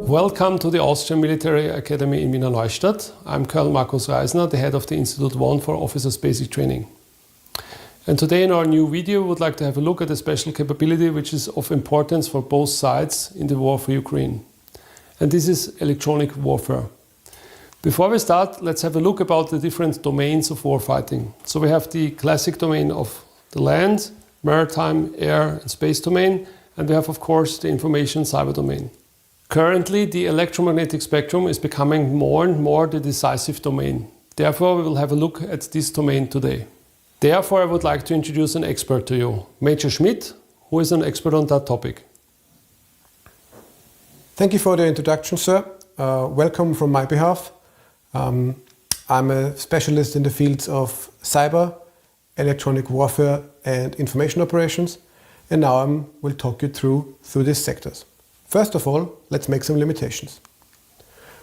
Welcome to the Austrian Military Academy in Wiener Neustadt. I'm Colonel Markus Reisner, the head of the Institute 1 for Officers Basic Training. And today in our new video we would like to have a look at a special capability which is of importance for both sides in the war for Ukraine. And this is electronic warfare. Before we start, let's have a look about the different domains of warfighting. So we have the classic domain of the land, maritime, air and space domain, and we have of course the information cyber domain. Currently, the electromagnetic spectrum is becoming more and more the decisive domain. Therefore, we will have a look at this domain today. Therefore, I would like to introduce an expert to you, Major Schmid, who is an expert on that topic. Thank you for the introduction, sir. Welcome from my behalf. I'm a specialist in the fields of cyber, electronic warfare and information operations, and now I will talk you through these sectors. First of all, let's make some limitations.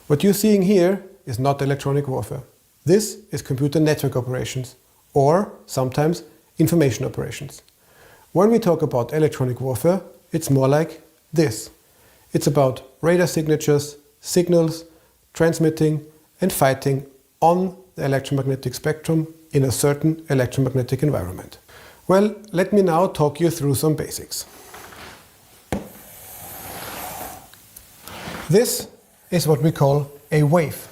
What you're seeing here is not electronic warfare. This is computer network operations, or sometimes information operations. When we talk about electronic warfare, it's more like this. It's about radar signatures, signals, transmitting and fighting on the electromagnetic spectrum in a certain electromagnetic environment. Well, let me now talk you through some basics. This is what we call a wave.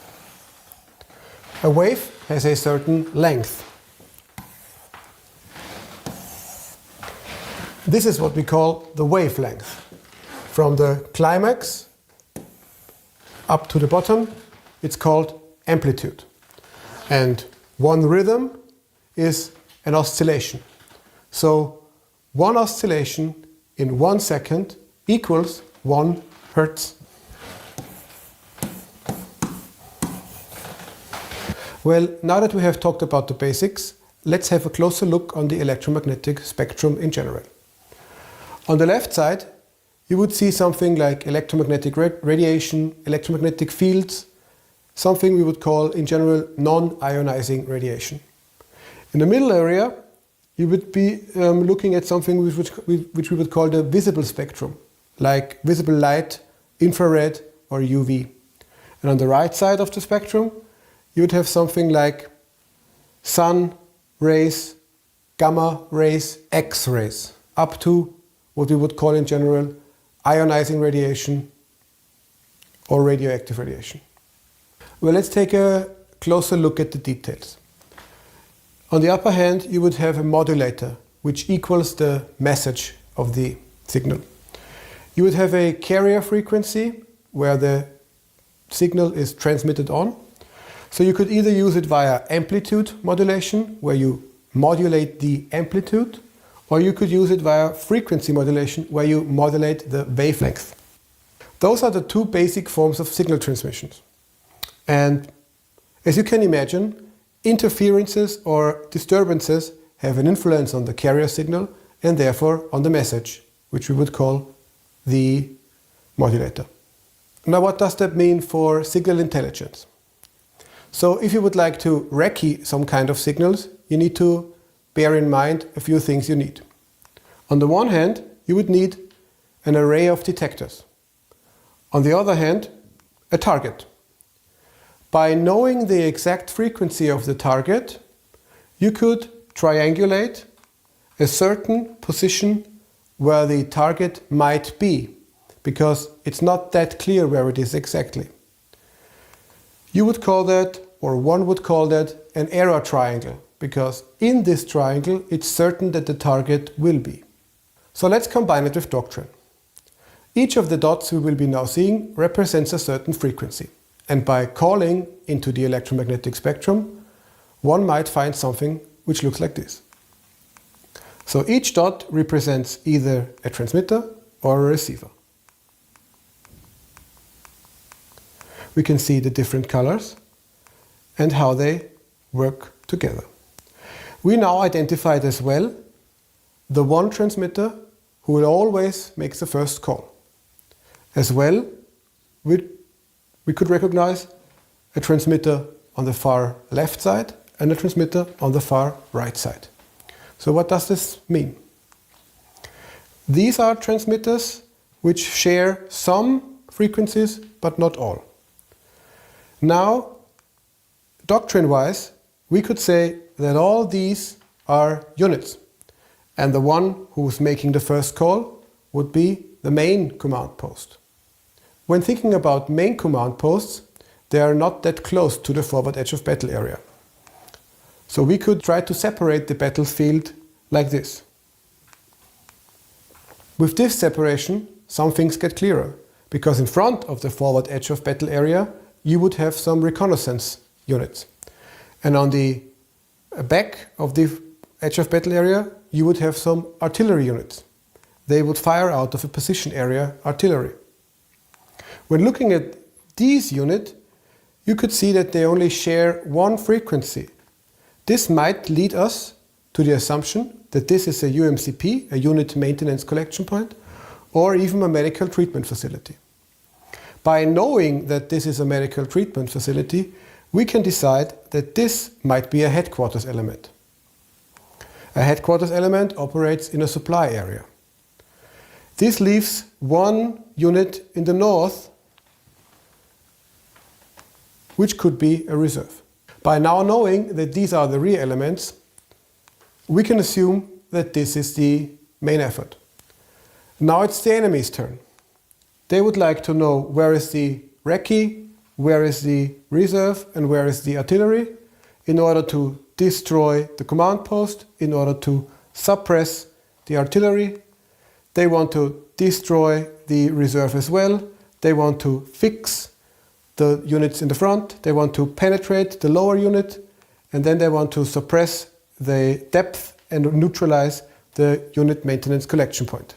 A wave has a certain length. This is what we call the wavelength. From the climax up to the bottom, it's called amplitude. And one rhythm is an oscillation. So one oscillation in 1 second equals 1 hertz. Well, now that we have talked about the basics, let's have a closer look on the electromagnetic spectrum in general. On the left side, you would see something like electromagnetic radiation, electromagnetic fields, something we would call in general non-ionizing radiation. In the middle area, you would be looking at something which we would call the visible spectrum, like visible light, infrared or UV. And on the right side of the spectrum, you would have something like sun rays, gamma rays, X-rays, up to what we would call in general ionizing radiation or radioactive radiation. Well, let's take a closer look at the details. On the upper hand, you would have a modulator, which equals the message of the signal. You would have a carrier frequency, where the signal is transmitted on. So you could either use it via amplitude modulation, where you modulate the amplitude, or you could use it via frequency modulation, where you modulate the wavelength. Those are the two basic forms of signal transmissions. And as you can imagine, interferences or disturbances have an influence on the carrier signal and therefore on the message, which we would call the modulator. Now, what does that mean for signal intelligence? So if you would like to recce some kind of signals, you need to bear in mind a few things you need. On the one hand, you would need an array of detectors. On the other hand, a target. By knowing the exact frequency of the target, you could triangulate a certain position where the target might be, because it's not that clear where it is exactly. You would call that, or one would call that, an error triangle, because in this triangle it's certain that the target will be. So let's combine it with doctrine. Each of the dots we will be now seeing represents a certain frequency, and by calling into the electromagnetic spectrum, one might find something which looks like this. So each dot represents either a transmitter or a receiver. We can see the different colors and how they work together. We now identified as well the one transmitter who will always make the first call. As well, we could recognize a transmitter on the far left side and a transmitter on the far right side. So what does this mean? These are transmitters which share some frequencies, but not all. Now, doctrine-wise, we could say that all these are units, and the one who's making the first call would be the main command post. When thinking about main command posts, they are not that close to the forward edge of battle area. So we could try to separate the battlefield like this. With this separation, some things get clearer, because in front of the forward edge of battle area, you would have some reconnaissance units. And on the back of the edge of battle area, you would have some artillery units. They would fire out of a position area artillery. When looking at these units, you could see that they only share one frequency. This might lead us to the assumption that this is a UMCP, a unit maintenance collection point, or even a medical treatment facility. By knowing that this is a medical treatment facility, we can decide that this might be a headquarters element. A headquarters element operates in a supply area. This leaves one unit in the north, which could be a reserve. By now knowing that these are the rear elements, we can assume that this is the main effort. Now it's the enemy's turn. They would like to know where is the recce, where is the reserve, and where is the artillery, in order to destroy the command post, in order to suppress the artillery. They want to destroy the reserve as well. They want to fix the units in the front. They want to penetrate the lower unit, and then they want to suppress the depth and neutralize the unit maintenance collection point.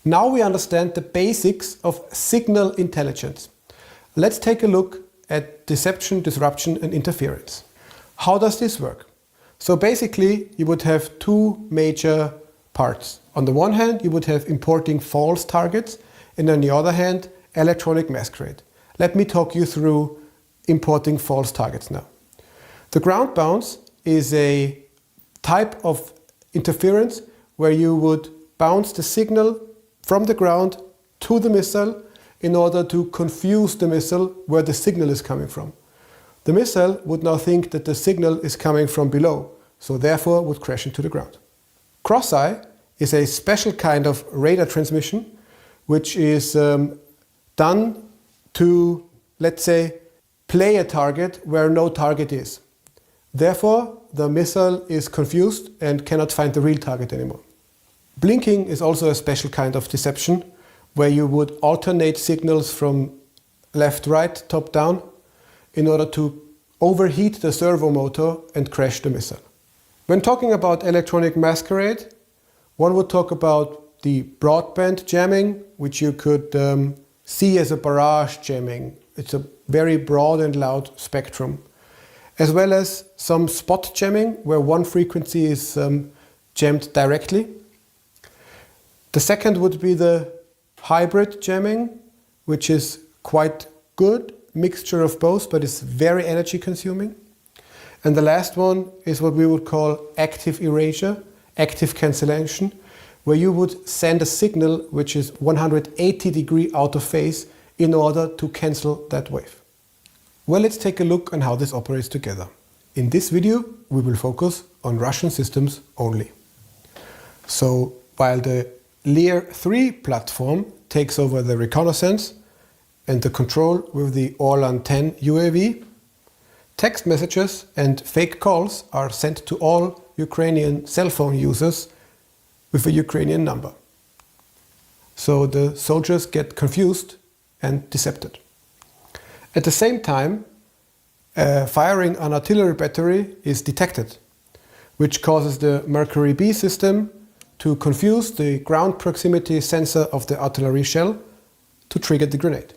Now we understand the basics of signal intelligence. Let's take a look at deception, disruption, and interference. How does this work? So basically, you would have two major parts. On the one hand, you would have importing false targets, and on the other hand, electronic masquerade. Let me talk you through importing false targets now. The ground bounce is a type of interference where you would bounce the signal from the ground to the missile in order to confuse the missile where the signal is coming from. The missile would now think that the signal is coming from below, so therefore would crash into the ground. Cross-eye is a special kind of radar transmission which is done to, let's say, play a target where no target is. Therefore, the missile is confused and cannot find the real target anymore. Blinking is also a special kind of deception where you would alternate signals from left, right, top, down in order to overheat the servo motor and crash the missile. When talking about electronic masquerade, one would talk about the broadband jamming, which you could see as a barrage jamming. It's a very broad and loud spectrum. As well as some spot jamming, where one frequency is jammed directly. The second would be the hybrid jamming, which is quite good, mixture of both, but it's very energy consuming. And the last one is what we would call active erasure, active cancellation, where you would send a signal which is 180 degrees out of phase in order to cancel that wave. Well, let's take a look on how this operates together. In this video, we will focus on Russian systems only. So, while the Lear 3 platform takes over the reconnaissance and the control with the Orlan 10 UAV, text messages and fake calls are sent to all Ukrainian cell phone users with a Ukrainian number. So the soldiers get confused and decepted. At the same time, firing an artillery battery is detected, which causes the Mercury B system to confuse the ground proximity sensor of the artillery shell to trigger the grenade.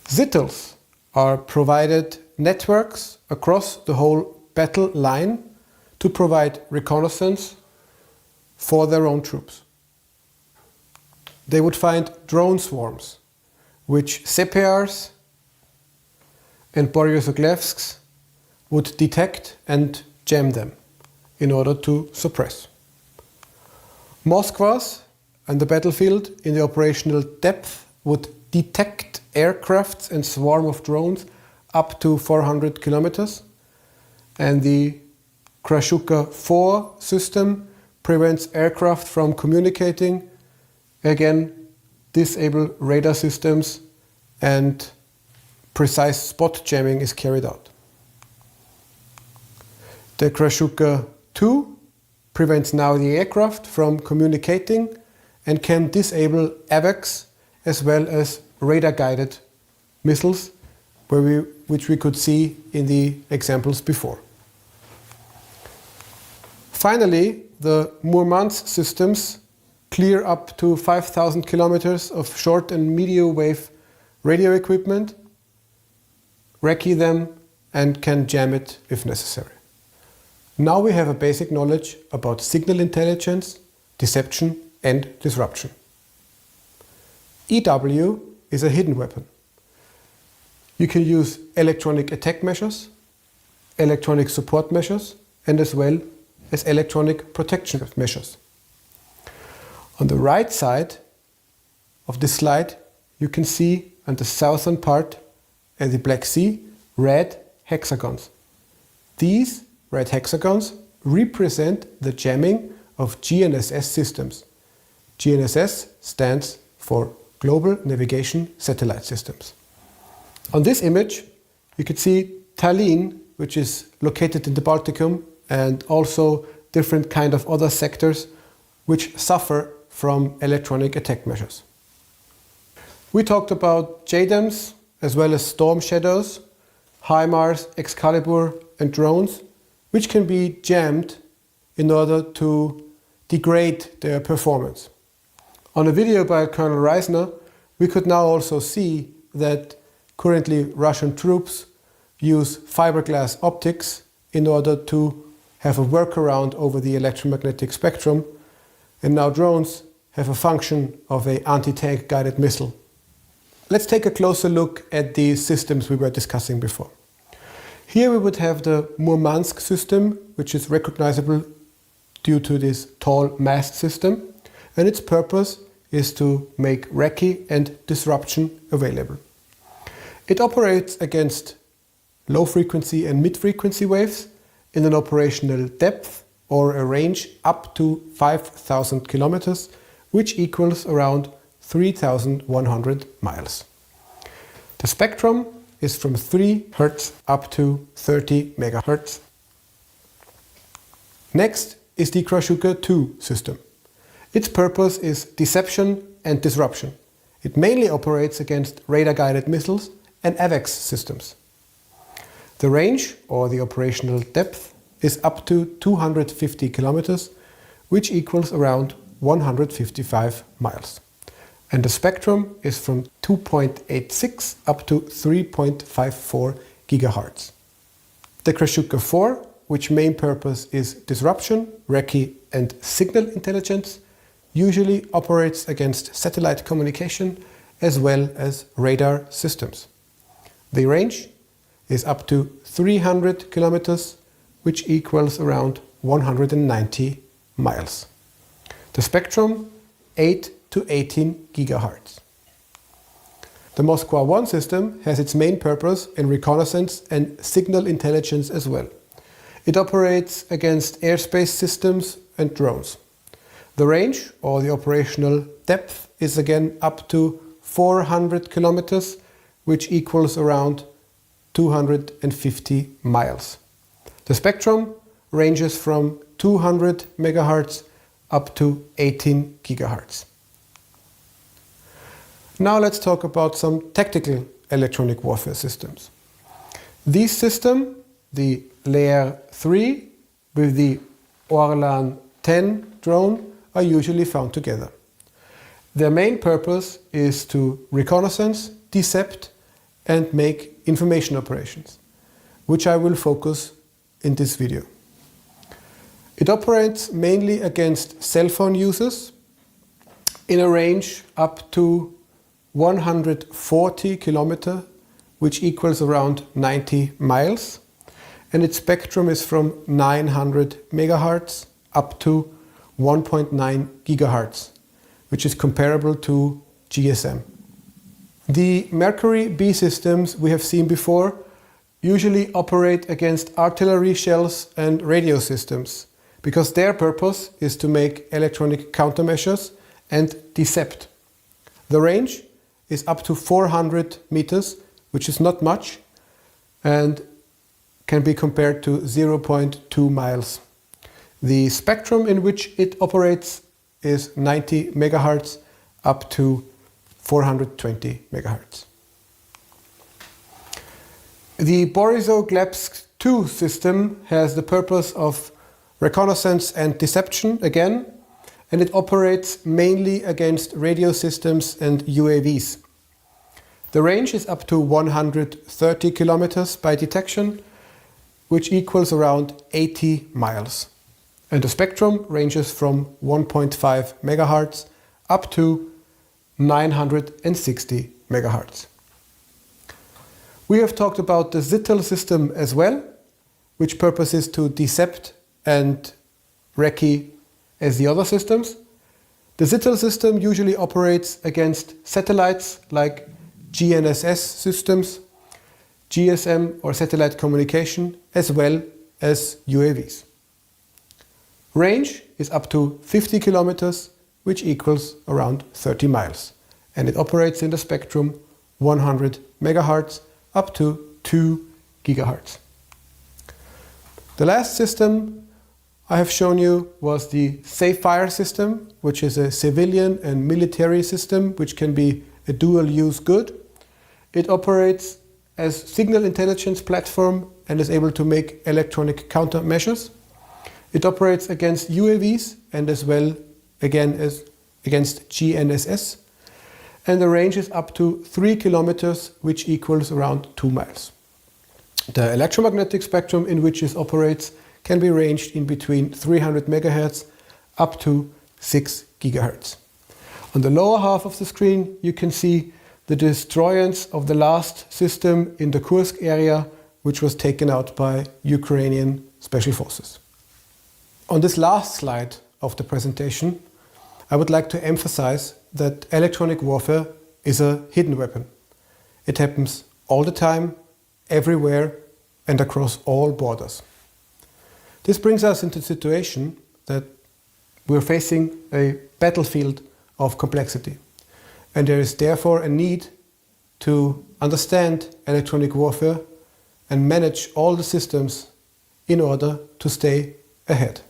ZITLs are provided networks across the whole battle line to provide reconnaissance for their own troops. They would find drone swarms, which CPRs and Borysoglevsks would detect and jam them in order to suppress. Moskvas and the battlefield in the operational depth would detect aircrafts and swarm of drones up to 400 kilometers. And the Krashuka 4 system prevents aircraft from communicating, again disable radar systems, and precise spot jamming is carried out. The Krashuka 2 prevents now the aircraft from communicating and can disable AVACS as well as radar-guided missiles, which we could see in the examples before. Finally, the Murmansk systems clear up to 5,000 kilometers of short and medium wave radio equipment, recce them, and can jam it if necessary. Now we have a basic knowledge about signal intelligence, deception, and disruption. EW is a hidden weapon. You can use electronic attack measures, electronic support measures, and as well as electronic protection measures. On the right side of this slide, you can see on the southern part of the Black Sea red hexagons. These red hexagons represent the jamming of GNSS systems. GNSS stands for Global Navigation Satellite Systems. On this image, you can see Tallinn, which is located in the Balticum, and also different kind of other sectors which suffer from electronic attack measures. We talked about JDAMs as well as storm shadows, HIMARS, Excalibur, and drones, which can be jammed in order to degrade their performance. On a video by Colonel Reisner, we could now also see that currently Russian troops use fiberglass optics in order to have a workaround over the electromagnetic spectrum, and now drones have a function of an anti-tank guided missile. Let's take a closer look at the systems we were discussing before. Here we would have the Murmansk system, which is recognizable due to this tall mast system, and its purpose is to make recce and disruption available. It operates against low frequency and mid frequency waves in an operational depth or a range up to 5,000 kilometers, which equals around 3,100 miles. The spectrum is from 3 Hz up to 30 MHz. Next is the Krashuka 2 system. Its purpose is deception and disruption. It mainly operates against radar-guided missiles and AVACS systems. The range, or the operational depth, is up to 250 kilometers, which equals around 155 miles. And the spectrum is from 2.86 up to 3.54 gigahertz. The Krashuka 4, which main purpose is disruption, recce, and signal intelligence, usually operates against satellite communication as well as radar systems. The range is up to 300 kilometers, which equals around 190 miles. The spectrum 8 to 18 gigahertz. The Moskva 1 system has its main purpose in reconnaissance and signal intelligence as well. It operates against airspace systems and drones. The range, or the operational depth, is again up to 400 kilometers, which equals around 250 miles. The spectrum ranges from 200 megahertz up to 18 gigahertz. Now let's talk about some tactical electronic warfare systems. These systems, the Layer 3 with the Orlan 10 drone, are usually found together. Their main purpose is to reconnaissance, decept, and make information operations, which I will focus in this video. It operates mainly against cell phone users in a range up to 140 kilometers, which equals around 90 miles, and its spectrum is from 900 megahertz up to 1.9 gigahertz, which is comparable to GSM. The Mercury B systems we have seen before usually operate against artillery shells and radio systems, because their purpose is to make electronic countermeasures and decept. The range is up to 400 meters, which is not much, and can be compared to 0.2 miles. The spectrum in which it operates is 90 megahertz up to 420 megahertz. The Borisov-Glebsk II system has the purpose of reconnaissance and deception again, and it operates mainly against radio systems and UAVs. The range is up to 130 kilometers by detection, which equals around 80 miles. And the spectrum ranges from 1.5 megahertz up to 960 megahertz. We have talked about the Zittel system as well, which purpose is to decept and recce as the other systems. The Zittel system usually operates against satellites like GNSS systems, GSM or satellite communication, as well as UAVs. Range is up to 50 kilometers, which equals around 30 miles, and it operates in the spectrum 100 megahertz up to 2 gigahertz. The last system I have shown you was the Safe-Fire system, which is a civilian and military system which can be a dual-use good. It operates as signal intelligence platform and is able to make electronic countermeasures. It operates against UAVs and as well again as against GNSS. And the range is up to 3 kilometers, which equals around 2 miles. The electromagnetic spectrum in which it operates can be ranged in between 300 megahertz up to 6 gigahertz. On the lower half of the screen, you can see the destroyance of the last system in the Kursk area, which was taken out by Ukrainian special forces. On this last slide of the presentation, I would like to emphasize that electronic warfare is a hidden weapon. It happens all the time, everywhere, and across all borders. This brings us into the situation that we're facing a battlefield of complexity, and there is therefore a need to understand electronic warfare and manage all the systems in order to stay ahead.